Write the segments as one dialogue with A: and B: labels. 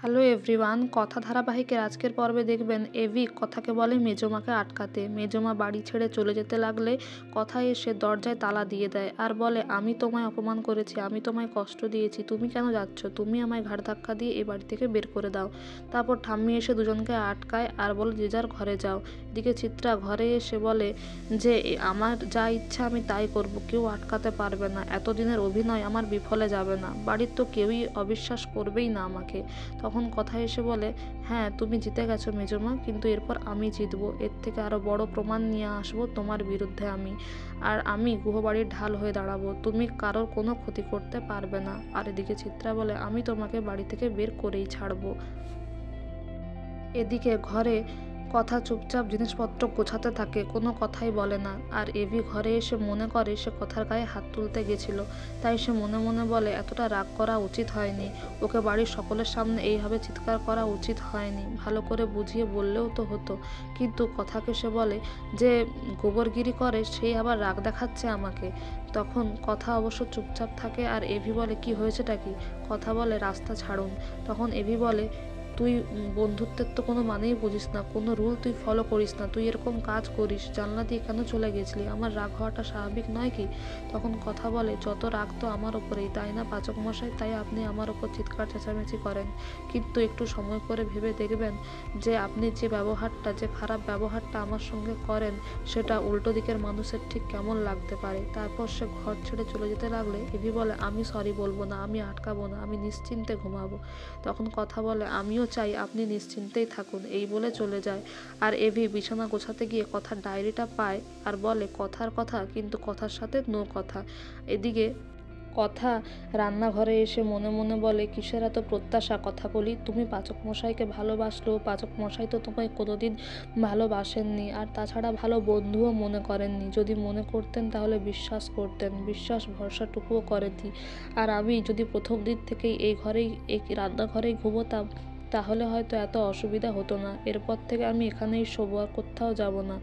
A: Hello everyone, কথা ধারাবাহিকের আজকের পর্বে দেখবেন এভি কথাকে বলে মেজোমাকে আটকাতে। মেজোমা বাড়ি ছেড়ে চলে যেতে লাগলে কথা এসে দরজায় তালা দিয়ে দেয় আর বলে, আমি তোমায় অপমান করেছি, আমি তোমায় কষ্ট দিয়েছি, তুমি কেন যাচ্ছ? তুমি আমায় ঘাড় ধাক্কা দিয়ে এ বাড়ি থেকে বের করে দাও। তারপর ঠাম্মি এসে দুজনকে আটকায় আর বলে যে যার ঘরে যাও। এদিকে চিত্রা ঘরে এসে বলে যে আমার যা ইচ্ছা আমি তাই করব, কেউ আটকাতে পারবে না, এতদিনের অভিনয় আমার বিফলে যাবে না, বাড়ির তো কেউই অবিশ্বাস করবেই না আমাকে। তখন কথা এসে বলে, হ্যাঁ তুমি জিতে গেছো মেজমা, কিন্তু এরপর আমি জিতবো, এর থেকে আরও বড় প্রমাণ নিয়ে আসবো তোমার বিরুদ্ধে আমি, আর আমি গুহবাড়ির ঢাল হয়ে দাঁড়াবো, তুমি কারোর কোনো ক্ষতি করতে পারবে না। আর এদিকে চিত্রা বলে, আমি তোমাকে বাড়ি থেকে বের করেই ছাড়বো। এদিকে ঘরে কথা চুপচাপ জিনিসপত্র গোছাতে থাকে, কোনো কথাই বলে না। আর এভি ঘরে এসে মনে করে সে কথার গায়ে হাত তুলতে গেছিল, তাই সে মনে মনে বলে এতটা রাগ করা উচিত হয়নি, ওকে বাড়ির সকলের সামনে এইভাবে চিৎকার করা উচিত হয়নি, ভালো করে বুঝিয়ে বললেও তো হতো। কিন্তু কথাকে সে বলে যে গোবরগিরি করে সেই আবার রাগ দেখাচ্ছে আমাকে। তখন কথা অবশ্য চুপচাপ থাকে আর এভি বলে, কি হয়েছেটা কি? কথা বলে, রাস্তা ছাড়ুন। তখন এভি বলে, তুই বন্ধুত্বের তো কোনো মানেই বুঝিস না, কোনো রুল তুই ফলো করিস না, তুই এরকম কাজ করিস, জানলা দিয়ে কেন চলে গেছিলি? আমার রাগ হওয়াটা স্বাভাবিক নয় কি? তখন কথা বলে, যত রাগ তো আমার ওপরেই, তাই না পাচক মশাই? তাই আপনি আমার ওপর চিৎকার চেঁচামেচি করেন, কিন্তু একটু সময় করে ভেবে দেখবেন যে আপনি যে ব্যবহারটা, যে খারাপ ব্যবহারটা আমার সঙ্গে করেন, সেটা উল্টো দিকের মানুষের ঠিক কেমন লাগতে পারে। তারপর সে ঘর ছেড়ে চলে যেতে লাগলে এভি বলে, আমি সরি বলবো না, আমি আটকাবো না, আমি নিশ্চিন্তে ঘুমাবো। তখন কথা বলে, আমিও চাই আপনি নিশ্চিন্তেই থাকুন, এই বলে চলে যায়। আর এভি বিছানা গোছাতে গিয়ে কথার ডায়েরিটা পায় আর বলে, কথার কথা, কিন্তু কথার সাথে নো কথা। এদিকে কথা রান্নাঘরে এসে মনে মনে বলে, কিসের এত প্রত্যাশা কথা বলি, তুমি পাচক মশাইকে ভালোবাসলেও পাচক মশাই তো তোমায় কোনোদিন ভালোবাসেননি, আর তাছাড়া ভালো বন্ধুও মনে করেননি, যদি মনে করতেন তাহলে বিশ্বাস করতেন, বিশ্বাস ভরসাটুকুও করেনি। আর আমি যদি প্রথম দিন থেকেই এই ঘরেই, এই রান্নাঘরেই ঘুমোতাম, তাহলে হয়তো এত অসুবিধা হতো না, এরপর থেকে আমি এখানেই শোবো, আর কোথাও যাব না।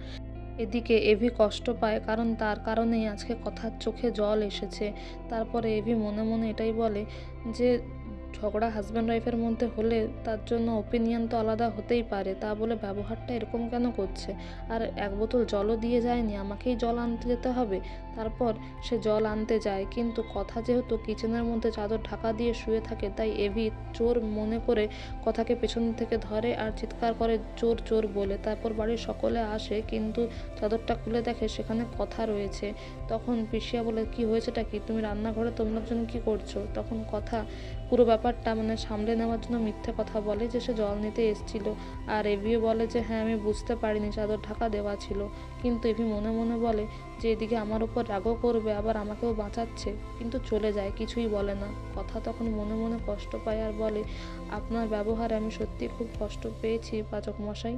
A: এদিকে এভি কষ্ট পায়, কারণ তার কারণেই আজকে কথার চোখে জল এসেছে। তারপরে এভি মনে মনে এটাই বলে যে ঝগড়া হাজব্যান্ড ওয়াইফের মধ্যে হলে তার জন্য ওপিনিয়ন তো আলাদা হতেই পারে, তা বলে ব্যবহারটা এরকম কেন করছে? আর এক বোতল জলও দিয়ে যায়নি, আমাকেই জল আনতে যেতে হবে। তারপর সে জল আনতে যায়, কিন্তু কথা যেহেতু কিচেনের মধ্যে চাদর ঢাকা দিয়ে শুয়ে থাকে, তাই এভি চোর মনে করে কথাকে পেছন থেকে ধরে আর চিৎকার করে চোর চোর বলে। তারপর বাড়ির সকলে আসে, কিন্তু চাদরটা খুলে দেখে সেখানে কথা রয়েছে। তখন পিসিয়া বলে, কি হয়েছেটা কি? তুমি রান্নাঘরে তোমরা দুজন কি করছো? তখন কথা পুরো ব্যাপারটা সামলে নেওয়ার জন্য মিথ্যে কথা বলে যে সে জল নিতে এসেছিল। আর এভিও বলে যে হ্যাঁ আমি বুঝতে পারিনি, চাদর ঢাকা দেওয়া ছিল। কিন্তু এভি মনে মনে বলে যে এদিকে আমার উপর রাগও করবে, আবার আমাকেও বাঁচাচ্ছে, কিন্তু চলে যায়, কিছুই বলে না। কথা তখন মনে মনে কষ্ট পায় আর বলে, আপনার ব্যবহারে আমি সত্যি খুব কষ্ট পেয়েছি পাচক মশাই।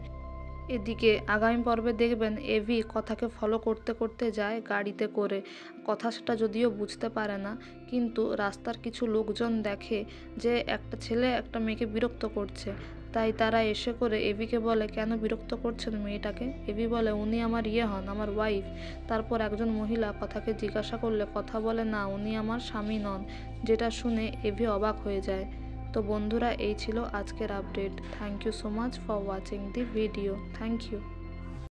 A: এদিকে আগামী পর্বে দেখবেন এভি কথাকে ফলো করতে করতে যায় গাড়িতে করে। কথা সেটা যদিও বুঝতে পারে না, কিন্তু রাস্তার কিছু লোকজন দেখে যে একটা ছেলে একটা মেয়েকে বিরক্ত করছে, তাই তারা এসে করে এভিকে বলে, কেন বিরক্ত করছেন মেয়েটাকে? এভি বলে, উনি আমার ইয়ে হন, আমার ওয়াইফ। তারপর একজন মহিলা কথাকে জিজ্ঞাসা করলে কথা বলে, না উনি আমার স্বামী নন, যেটা শুনে এভি অবাক হয়ে যায়। তো বন্ধুরা, এই ছিল আজকের আপডেট। Thank you so much for watching the video. Thank you.